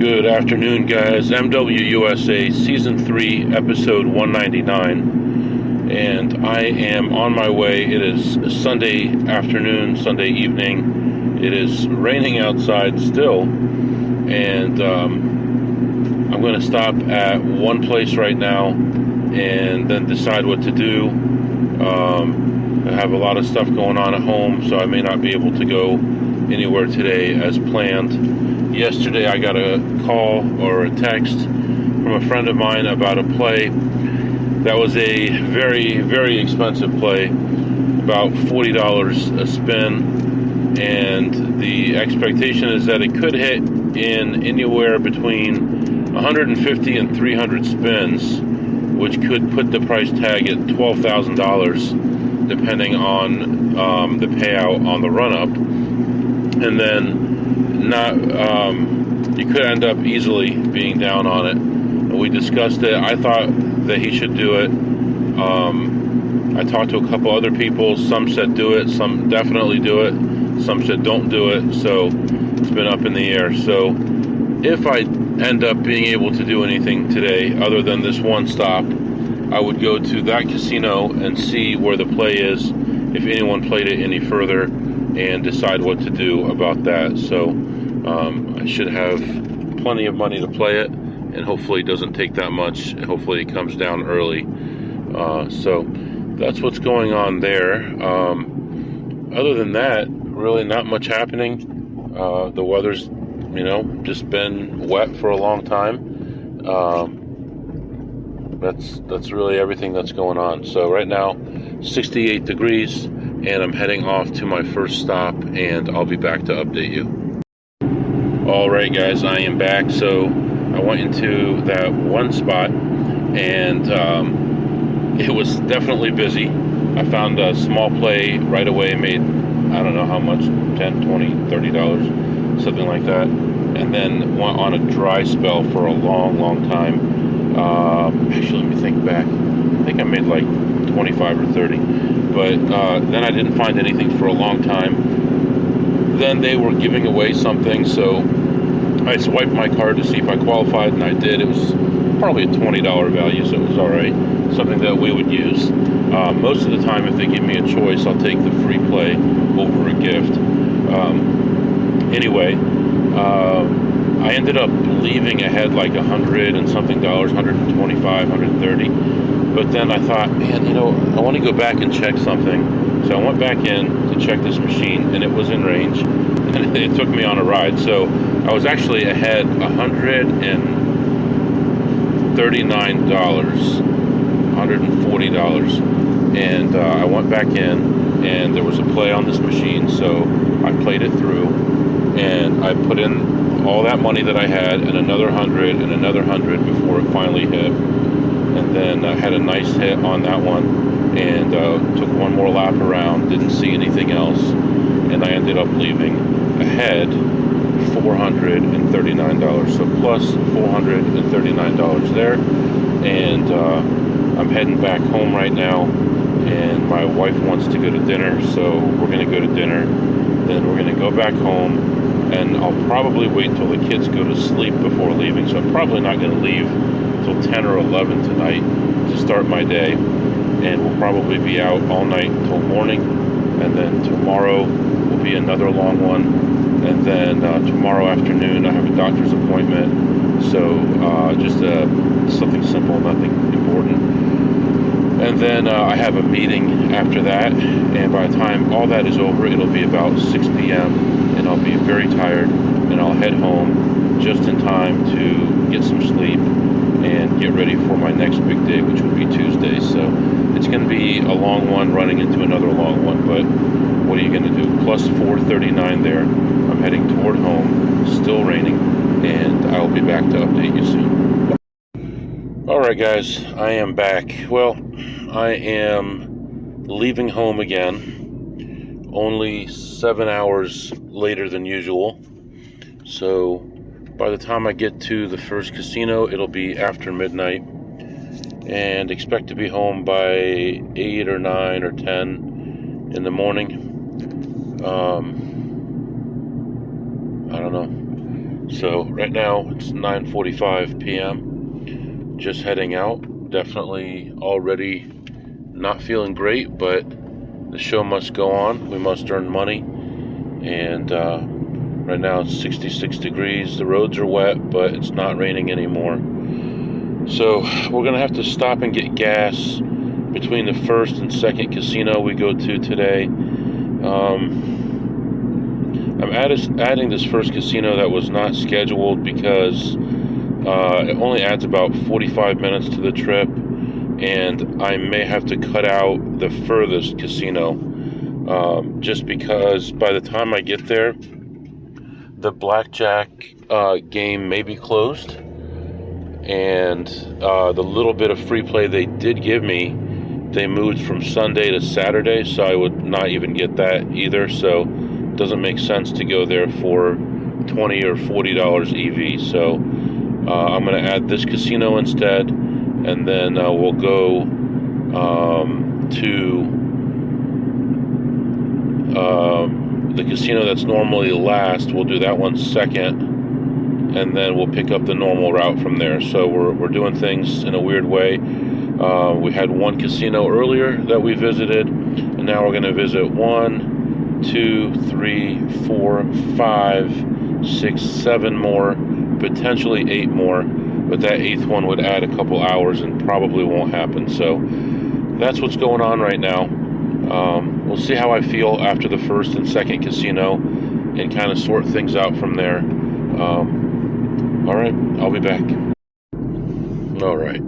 Good afternoon, guys. MWUSA Season 3, Episode 199. And I am on my way. It is Sunday afternoon, Sunday evening. It is raining outside still. And I'm going to stop at one place right now and then decide what to do. I have a lot of stuff going on at home, so I may not be able to go anywhere today as planned. Yesterday I got a call or a text from a friend of mine about a play that was a very, very expensive play, about $40 a spin, and the expectation is that it could hit in anywhere between 150 and 300 spins, which could put the price tag at $12,000 depending on the payout on the run-up. And then you could end up easily being down on it. And we discussed it. I thought that he should do it. I talked to a couple other people. Some said do it. Some definitely do it. Some said don't do it. So it's been up in the air. So if I end up being able to do anything today other than this one stop, I would go to that casino and see where the play is, if anyone played it any further, and decide what to do about that. So I should have plenty of money to play it, and hopefully it doesn't take that much, and hopefully it comes down early. So that's what's going on there. Other than that, really not much happening. The weather's, just been wet for a long time. That's really everything that's going on. So right now, 68 degrees, and I'm heading off to my first stop, and I'll be back to update you. Alright guys, I am back. So I went into that one spot, and it was definitely busy. I found a small play right away, made I don't know how much, $10, $20, $30, something like that, and then went on a dry spell for a long time. Actually, let me think back. I think I made like 25 or 30, but then I didn't find anything for a long time. Then they were giving away something, so I swiped my card to see if I qualified, and I did. It was probably a $20 value, so it was all right. Something that we would use. Most of the time, if they give me a choice, I'll take the free play over a gift. Anyway, I ended up leaving ahead like $100 and something, 125, 130. But then I thought, man, I want to go back and check something. So I went back in to check this machine, and it was in range, and it took me on a ride. So I was actually ahead $140. And I went back in, and there was a play on this machine, so I played it through, and I put in all that money that I had, and another 100 and another 100 before it finally hit. And then I had a nice hit on that one, and took one more lap around, didn't see anything else, and I ended up leaving ahead $439. So plus $439 there, and I'm heading back home right now, and my wife wants to go to dinner, so we're going to go to dinner, then we're going to go back home, and I'll probably wait till the kids go to sleep before leaving, so I'm probably not going to leave till 10 or 11 tonight to start my day, and we'll probably be out all night until morning, and then tomorrow will be another long one, and then tomorrow afternoon I have a doctor's appointment, so just something simple, nothing important. And then I have a meeting after that, and by the time all that is over, it'll be about 6 p.m., and I'll be very tired, and I'll head home just in time to get some sleep and get ready for my next big day, which would be Tuesday. So it's going to be a long one running into another long one, but what are you going to do? Plus 439 there. I'm heading toward home, still raining, and I'll be back to update you soon. Alright guys, I am back. Well, I am leaving home again, only 7 hours later than usual. So by the time I get to the first casino, it'll be after midnight, and expect to be home by 8 or 9 or 10 in the morning. I don't know. So right now it's 9:45 p.m. Just heading out. Definitely already not feeling great, but the show must go on. We must earn money. And right now it's 66 degrees. The roads are wet, but it's not raining anymore. So we're going to have to stop and get gas between the first and second casino we go to today. I'm adding this first casino that was not scheduled because it only adds about 45 minutes to the trip, and I may have to cut out the furthest casino just because by the time I get there, the blackjack game may be closed, and the little bit of free play they did give me, they moved from Sunday to Saturday, so I would not even get that either. So it doesn't make sense to go there for $20 or $40 EV. So I'm going to add this casino instead, and then we'll go to the casino that's normally last. We'll do that one second, and then we'll pick up the normal route from there. So we're doing things in a weird way. We had one casino earlier that we visited, and now we're going to visit 1, 2, 3, 4, 5, 6, 7 more, potentially 8 more, but that 8th one would add a couple hours and probably won't happen. So that's what's going on right now. We'll see how I feel after the first and second casino and kind of sort things out from there. All right, I'll be back. All right.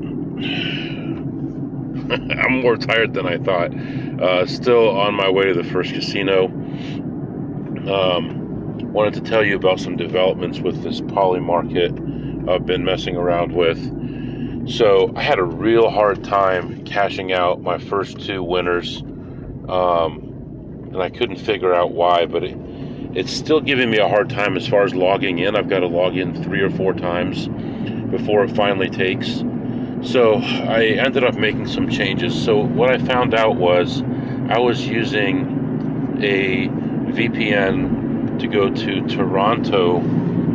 I'm more tired than I thought. Still on my way to the first casino. Wanted to tell you about some developments with this poly market I've been messing around with. So I had a real hard time cashing out my first 2 winners, and I couldn't figure out why, but it's still giving me a hard time as far as logging in. I've got to log in 3 or 4 times before it finally takes. So I ended up making some changes. So what I found out was I was using a VPN to go to Toronto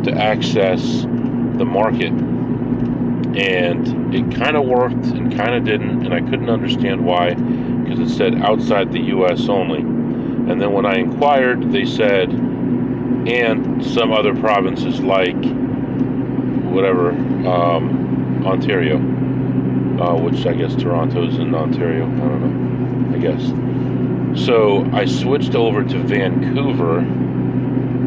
to access the market, and it kind of worked and kind of didn't, and I couldn't understand why, because it said outside the US only. And then when I inquired, they said and some other provinces like whatever, Ontario, which I guess Toronto's in Ontario. I don't know, I guess. So I switched over to Vancouver,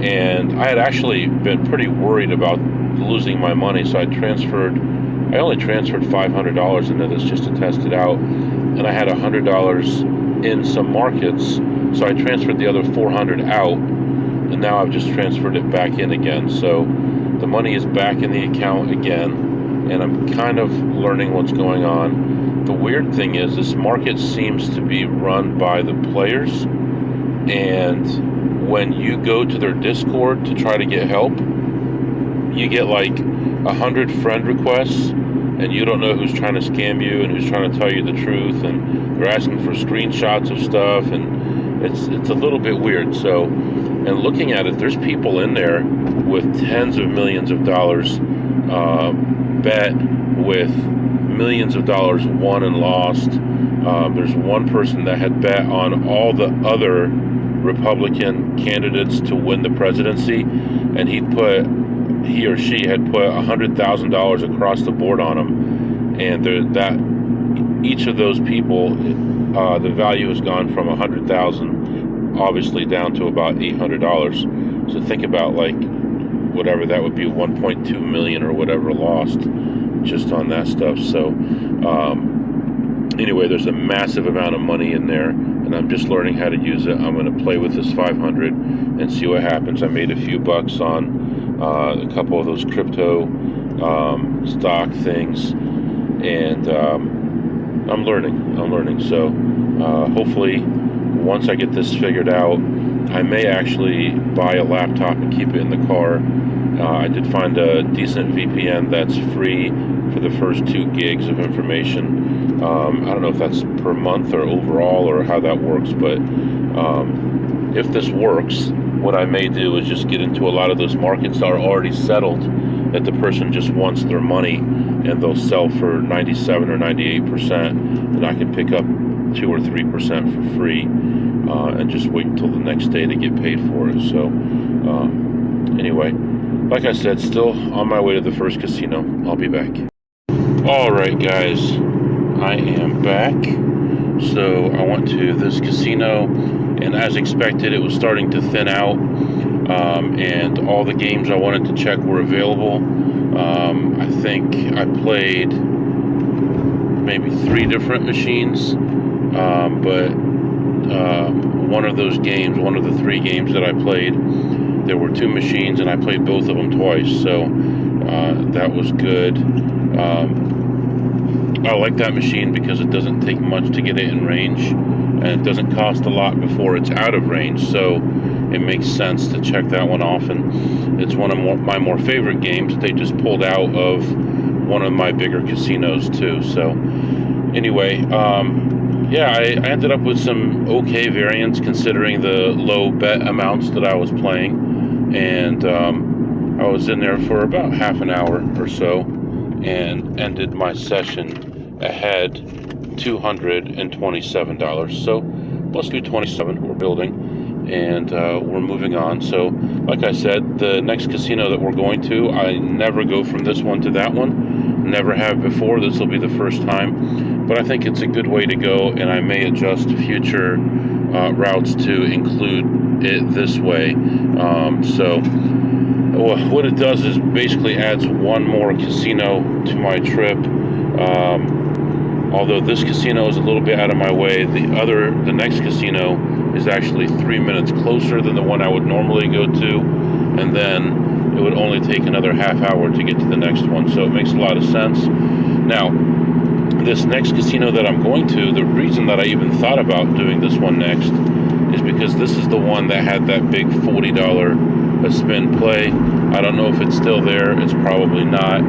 and I had actually been pretty worried about losing my money, so I only transferred $500 into this just to test it out, and I had $100 in some markets, so I transferred the other $400 out, and now I've just transferred it back in again. So the money is back in the account again, and I'm kind of learning what's going on. The weird thing is this market seems to be run by the players, and when you go to their Discord to try to get help, you get like 100 friend requests, and you don't know who's trying to scam you and who's trying to tell you the truth, and they're asking for screenshots of stuff, and it's a little bit weird. So, and looking at it, there's people in there with tens of millions of dollars bet, with millions of dollars won and lost. There's one person that had bet on all the other Republican candidates to win the presidency, and he or she had put $100,000 across the board on them, and that each of those people, the value has gone from $100,000 obviously down to about $800. So think about like whatever that would be, 1.2 million or whatever lost just on that stuff. So anyway, there's a massive amount of money in there, and I'm just learning how to use it. I'm going to play with this 500 and see what happens. I made a few bucks on a couple of those crypto stock things, and I'm learning. So hopefully once I get this figured out, I may actually buy a laptop and keep it in the car. I did find a decent VPN that's free for the first 2 gigs of information. I don't know if that's per month or overall or how that works, but if this works, what I may do is just get into a lot of those markets that are already settled, that the person just wants their money and they'll sell for 97 or 98%, and I can pick up 2 or 3% for free, and just wait until the next day to get paid for it. So anyway, like I said, still on my way to the first casino. I'll be back. Alright guys, I am back. So I went to this casino, and as expected, it was starting to thin out, and all the games I wanted to check were available. I think I played maybe 3 different machines, but one of those games, one of the 3 games that I played, there were 2 machines, and I played both of them twice, so that was good. I like that machine because it doesn't take much to get it in range, and it doesn't cost a lot before it's out of range, so it makes sense to check that one off. And it's one of my more favorite games. They just pulled out of one of my bigger casinos too. So anyway, yeah, I ended up with some okay variance considering the low bet amounts that I was playing, and I was in there for about half an hour or so and ended my session ahead $227. So let's do 27. We're building, and we're moving on. So like I said, the next casino that we're going to, I never go from this one to that one, never have before. This will be the first time, but I think it's a good way to go, and I may adjust future routes to include it this way. So what it does is basically adds one more casino to my trip. Although this casino is a little bit out of my way, the next casino is actually 3 minutes closer than the one I would normally go to, and then it would only take another half hour to get to the next one, so it makes a lot of sense. Now, this next casino that I'm going to, the reason that I even thought about doing this one next is because this is the one that had that big $40 a spin play. I don't know if it's still there. It's probably not,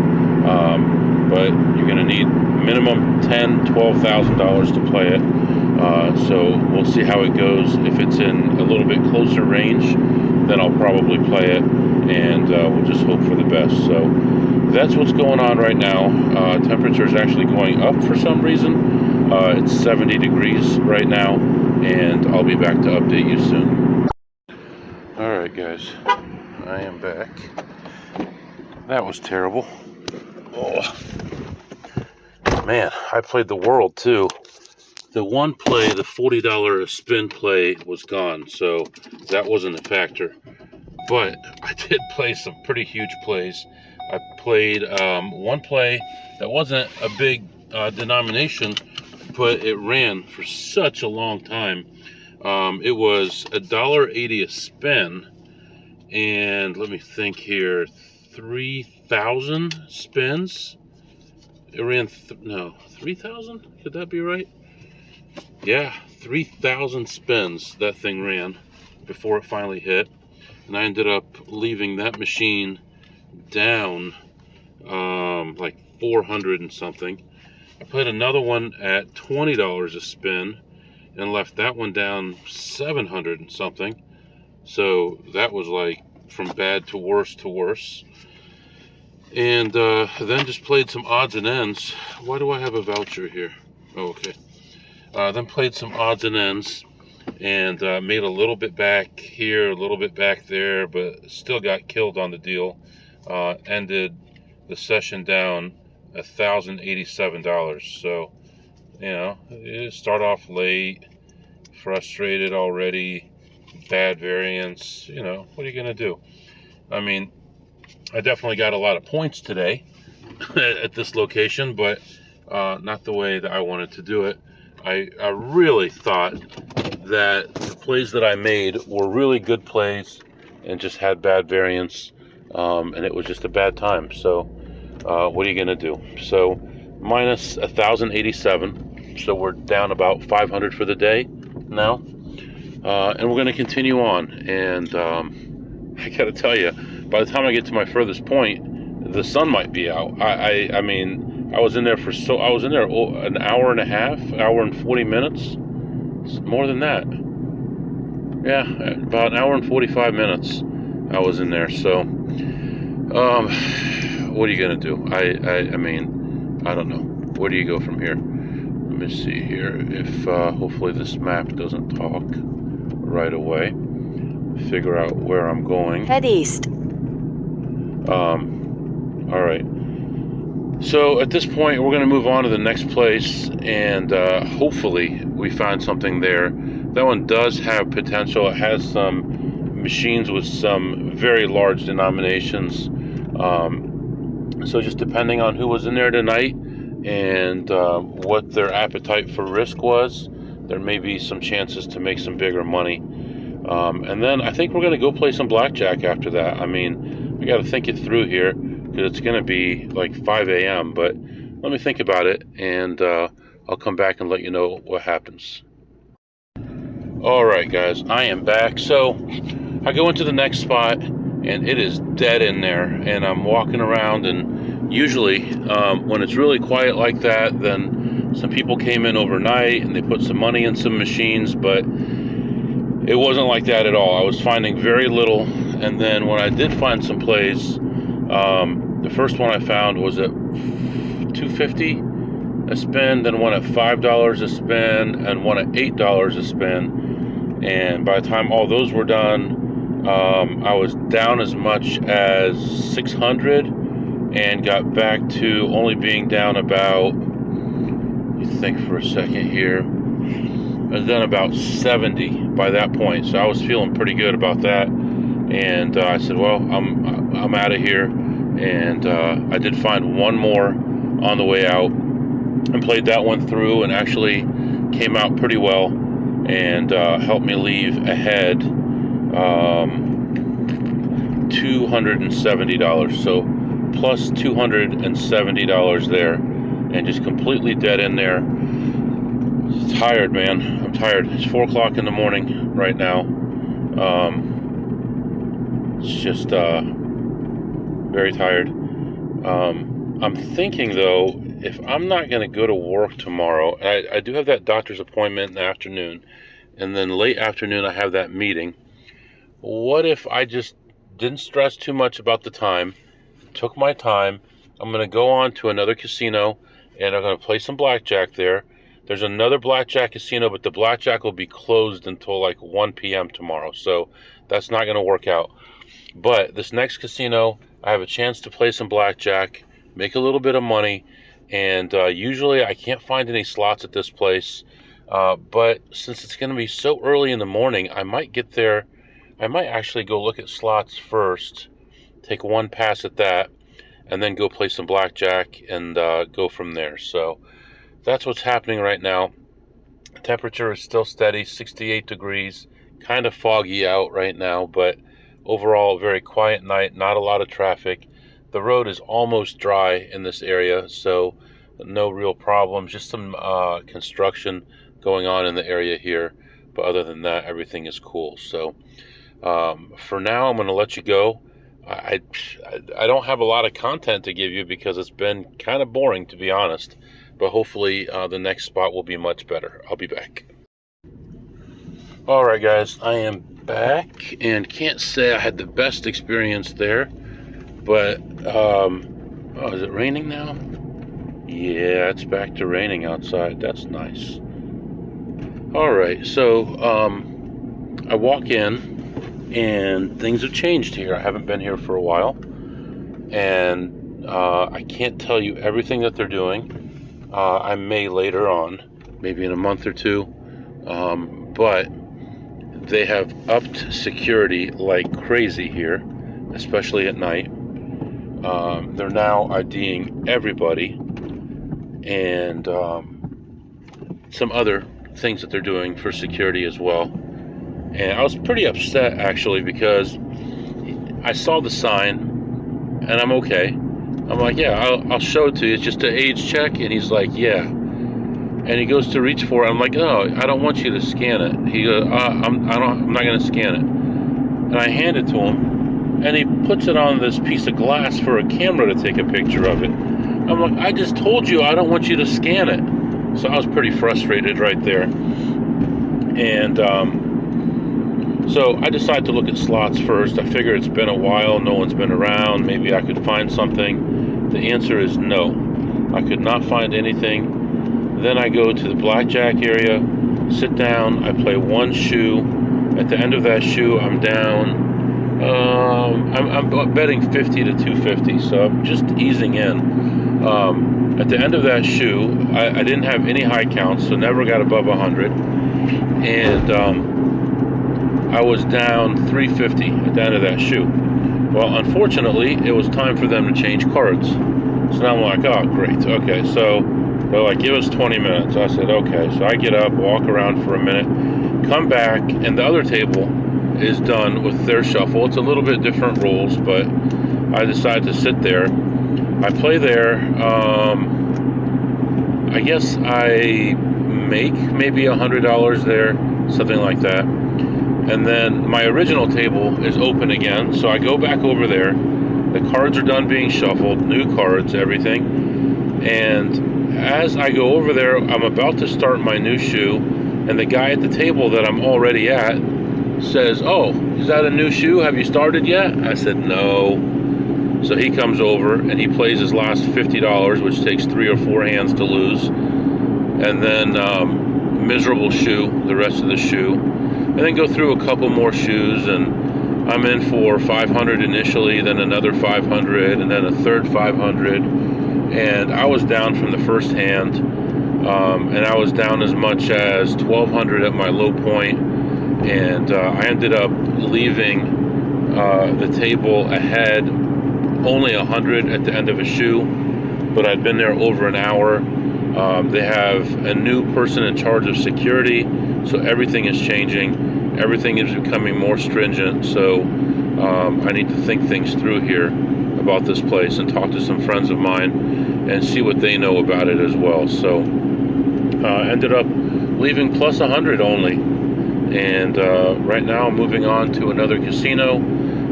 but you're going to need minimum $10,000-$12,000 to play it. So we'll see how it goes. If it's in a little bit closer range, then I'll probably play it, and we'll just hope for the best. So that's what's going on right now. Temperature is actually going up for some reason. It's 70 degrees right now, and I'll be back to update you soon. Alright guys, I am back. That was terrible. Oh man, I played the world too. The one play, the $40 a spin play, was gone, so that wasn't a factor. But I did play some pretty huge plays. I played one play that wasn't a big denomination, but it ran for such a long time. It was $1.80 a spin, and let me think here, 3,000 spins. It ran, 3,000? Could that be right? Yeah, 3,000 spins that thing ran before it finally hit. And I ended up leaving that machine down like 400 and something. I played another one at $20 a spin and left that one down 700 and something. So that was like from bad to worse to worse. And then just played some odds and ends. Why do I have a voucher here? Oh, okay. Then played some odds and ends, and made a little bit back here, a little bit back there, but still got killed on the deal. Ended the session down $1,087. So, you know, you start off late, frustrated already, bad variance. You know, what are you going to do? I mean, I definitely got a lot of points today at this location, but not the way that I wanted to do it. I really thought that the plays that I made were really good plays and just had bad variance, and it was just a bad time. So what are you going to do? So minus 1,087, so we're down about 500 for the day now, and we're going to continue on. And I got to tell you, by the time I get to my furthest point, the sun might be out. I mean, I was in there an hour and a half, hour and 40 minutes, more than that. Yeah, about an hour and 45 minutes I was in there. So, what are you gonna do? I mean, I don't know. Where do you go from here? Let me see here. If hopefully this map doesn't talk right away. Figure out where I'm going. Head east. All right. So at this point, we're going to move on to the next place, and hopefully we find something there. That one does have potential. It has some machines with some very large denominations. So just depending on who was in there tonight and what their appetite for risk was, there may be some chances to make some bigger money. And then I think we're going to go play some blackjack after that. I mean, I got to think it through here because it's going to be like 5 a.m. But let me think about it, and I'll come back and let you know what happens. All right, guys, I am back. So I go into the next spot, and it is dead in there. And I'm walking around, and usually when it's really quiet like that, then some people came in overnight and they put some money in some machines, but it wasn't like that at all. I was finding very little, and then when I did find some plays, the first one I found was at $2.50 a spin, then one at $5 a spin, and one at $8 a spin. And by the time all those were done, I was down as much as 600 and got back to only being down about, let me think for a second here, and then about 70 by that point. So I was feeling pretty good about that, and I said, well, I'm out of here. And I did find one more on the way out and played that one through, and actually came out pretty well and helped me leave ahead $270. So plus $270 there, and just completely dead in there. Tired, man. I'm tired. It's 4 o'clock in the morning right now. It's just very tired. I'm thinking though, if I'm not going to go to work tomorrow, I do have that doctor's appointment in the afternoon, and then late afternoon I have that meeting. What if I just didn't stress too much about the time, took my time? I'm going to go on to another casino, and I'm going to play some blackjack there. There's another blackjack casino, but the blackjack will be closed until like 1 p.m. tomorrow, so that's not going to work out. But this next casino, I have a chance to play some blackjack, make a little bit of money, and usually I can't find any slots at this place. But since it's going to be so early in the morning, I might get there. I might actually go look at slots first, take one pass at that, and then go play some blackjack and go from there. So that's what's happening right now. Temperature is still steady, 68 degrees, kind of foggy out right now, but overall, very quiet night, not a lot of traffic. The road is almost dry in this area, so no real problems. Just some construction going on in the area here, but other than that, everything is cool. So for now, I'm going to let you go. I don't have a lot of content to give you because it's been kind of boring, to be honest, but hopefully the next spot will be much better. I'll be back. All right, guys, I am back, and can't say I had the best experience there, but oh, is it raining now? Yeah, it's back to raining outside. That's nice. All right, so I walk in, and things have changed here. I haven't been here for a while, and I can't tell you everything that they're doing. I may later on, maybe in a month or two, but they have upped security like crazy here, especially at night. They're now IDing everybody, and some other things that they're doing for security as well. And I was pretty upset, actually, because I saw the sign, and I'm okay. I'm like, yeah, I'll show it to you. It's just an age check. And he's like, yeah. And he goes to reach for it. I'm like, no, I don't want you to scan it. He goes, I'm not going to scan it. And I hand it to him, and he puts it on this piece of glass for a camera to take a picture of it. I'm like, I just told you I don't want you to scan it. So I was pretty frustrated right there. And So I decided to look at slots first. I figure it's been a while, no one's been around, maybe I could find something. The answer is no. I could not find anything. Then I go to the blackjack area, sit down, I play one shoe. At the end of that shoe, I'm down. I'm betting 50 to 250, so I'm just easing in. At the end of that shoe, I didn't have any high counts, so never got above 100. And I was down 350 at the end of that shoe. Well, unfortunately, it was time for them to change cards. So now I'm like, oh, great. Okay, so they're like, give us 20 minutes. I said, okay. So I get up, walk around for a minute, come back, and the other table is done with their shuffle. It's a little bit different rules, but I decide to sit there. I play there. I guess I make maybe $100 there, something like that. And then my original table is open again, so I go back over there. The cards are done being shuffled, new cards, everything. And as I go over there, I'm about to start my new shoe, and the guy at the table that I'm already at says, oh, is that a new shoe? Have you started yet? I said, no. So he comes over and he plays his last $50, which takes 3 or 4 hands to lose. And then miserable shoe, the rest of the shoe. And then go through a couple more shoes, and I'm in for 500 initially, then another 500, and then a third 500. And I was down from the first hand, and I was down as much as 1,200 at my low point. And I ended up leaving the table ahead only 100 at the end of a shoe, but I'd been there over an hour. They have a new person in charge of security, so everything is changing. Everything is becoming more stringent, so I need to think things through here about this place and talk to some friends of mine and see what they know about it as well. So ended up leaving plus 100 only. And right now I'm moving on to another casino.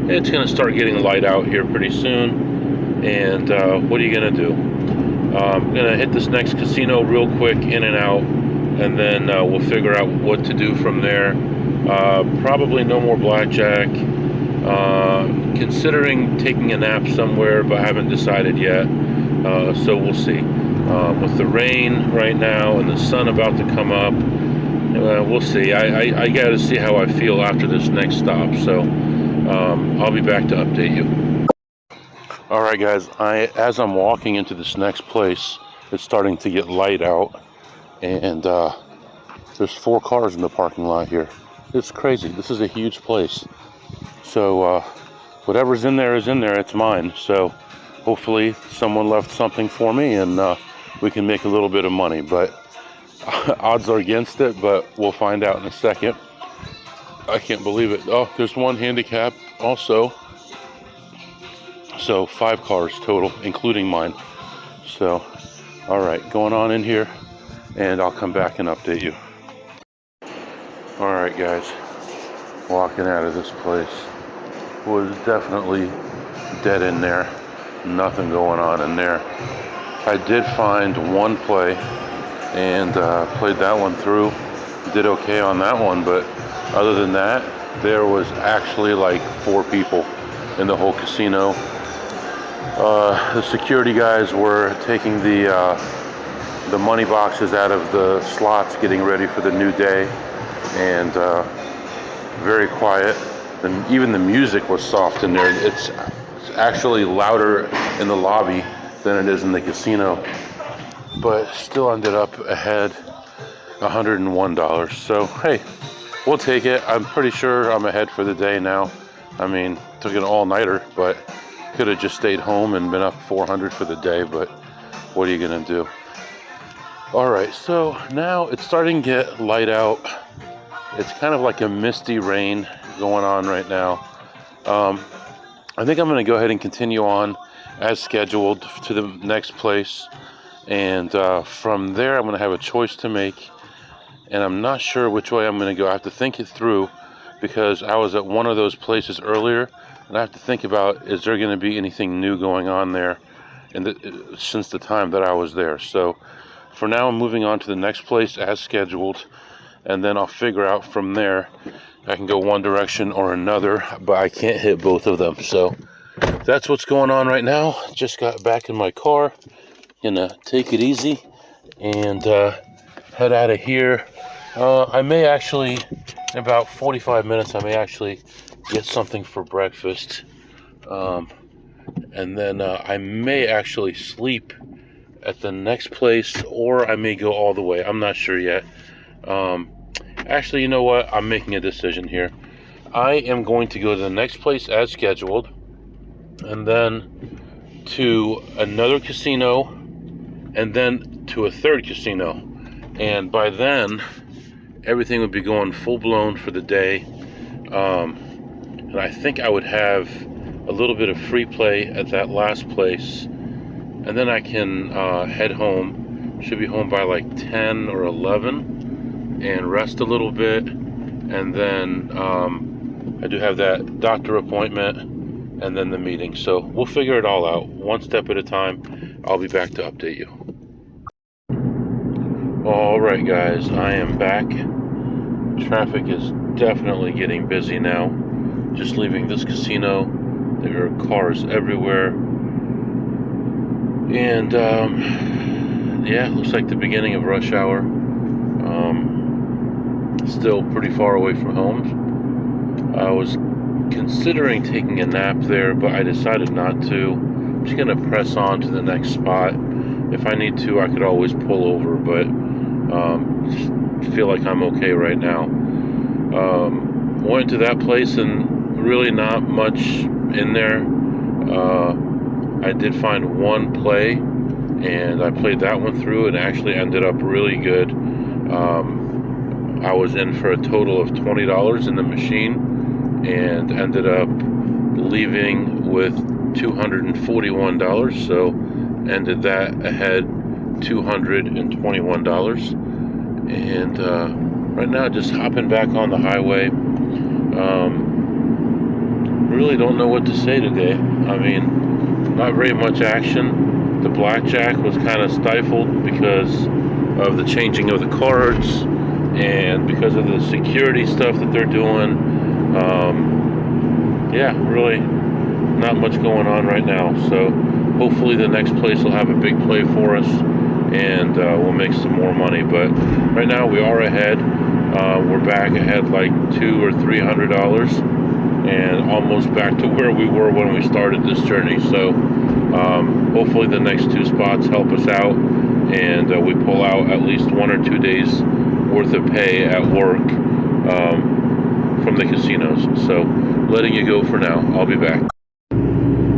It's going to start getting light out here pretty soon. And what are you going to do? I'm going to hit this next casino real quick, in and out. And then we'll figure out what to do from there. Probably no more blackjack. Considering taking a nap somewhere, but I haven't decided yet. So we'll see. With the rain right now and the sun about to come up, we'll see. I got to see how I feel after this next stop. So I'll be back to update you. All right, guys. As I'm walking into this next place, it's starting to get light out, and there's 4 cars in the parking lot here. It's crazy. This is a huge place. So whatever's in there is in there. It's mine. So hopefully someone left something for me, and we can make a little bit of money. But odds are against it, but we'll find out in a second. I can't believe it. Oh, there's one handicap also. So 5 cars total, including mine. So, all right, going on in here, and I'll come back and update you. All right, guys, walking out of this place. Was definitely dead in there. Nothing going on in there. I did find one play, and played that one through. Did okay on that one, but other than that, there was actually like 4 people in the whole casino. The security guys were taking the money boxes out of the slots, getting ready for the new day, and very quiet. And even the music was soft in there. It's actually louder in the lobby than it is in the casino, but still ended up ahead $101. So hey, we'll take it. I'm pretty sure I'm ahead for the day now. I mean, took an all-nighter, but could have just stayed home and been up 400 for the day, but what are you gonna do? All right, so now it's starting to get light out. It's kind of like a misty rain going on right now. I think I'm gonna go ahead and continue on as scheduled to the next place, and from there I'm gonna have a choice to make, and I'm not sure which way I'm gonna go. I have to think it through, because I was at one of those places earlier, and I have to think about, is there gonna be anything new going on there since the time that I was there. So for now, I'm moving on to the next place as scheduled, and then I'll figure out from there I can go one direction or another, but I can't hit both of them. So that's what's going on right now. Just got back in my car. Gonna take it easy and head out of here. I may actually, in about 45 minutes, I may actually get something for breakfast. And then I may actually sleep at the next place, or I may go all the way. I'm not sure yet. Actually, you know what? I'm making a decision here. I am going to go to the next place as scheduled, and then to another casino, and then to a third casino. And by then, everything would be going full-blown for the day. And I think I would have a little bit of free play at that last place. And then I can head home. Should be home by like 10 or 11 and rest a little bit. And then I do have that doctor appointment and then the meeting. So we'll figure it all out one step at a time. I'll be back to update you. All right, guys, I am back. Traffic is definitely getting busy now. Just leaving this casino. There are cars everywhere. And yeah, looks like the beginning of rush hour. Still pretty far away from home. I was considering taking a nap there, but I decided not to. I'm just gonna press on to the next spot. If I need to, I could always pull over, but just feel like I'm okay right now. Went to that place and really not much in there. I did find one play, and I played that one through, and actually ended up really good. I was in for a total of $20 in the machine, and ended up leaving with $241, so ended that ahead $221. And right now, just hopping back on the highway. Really don't know what to say today. I mean, not very much action. The blackjack was kind of stifled because of the changing of the cards and because of the security stuff that they're doing. Yeah, really not much going on right now. So hopefully the next place will have a big play for us, and we'll make some more money. But right now we are ahead. We're back ahead like $200 or $300, and almost back to where we were when we started this journey. So hopefully the next two spots help us out, and we pull out at least 1 or 2 days worth of pay at work from the casinos. So letting you go for now. I'll be back.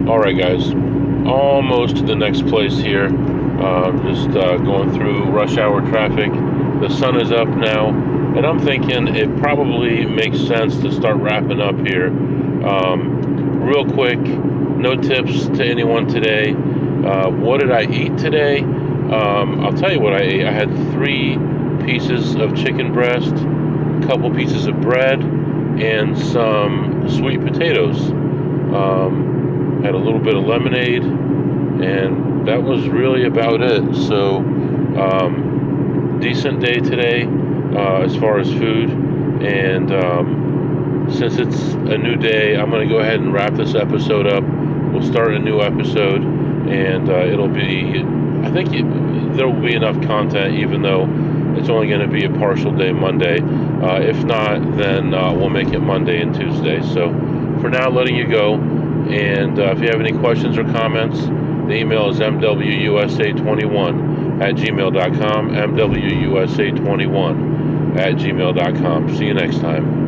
All right, guys, almost to the next place here. Just going through rush hour traffic. The sun is up now, and I'm thinking it probably makes sense to start wrapping up here. Real quick, no tips to anyone today. What did I eat today? I'll tell you what I ate. I had 3 pieces of chicken breast, a couple pieces of bread, and some sweet potatoes. Had a little bit of lemonade, and that was really about it. So decent day today as far as food, and since it's a new day, I'm going to go ahead and wrap this episode up. We'll start a new episode, and it'll be, I think there will be enough content, even though it's only going to be a partial day Monday. If not, then we'll make it Monday and Tuesday. So for now, letting you go. And if you have any questions or comments, the email is mwusa21@gmail.com, mwusa21@gmail.com. See you next time.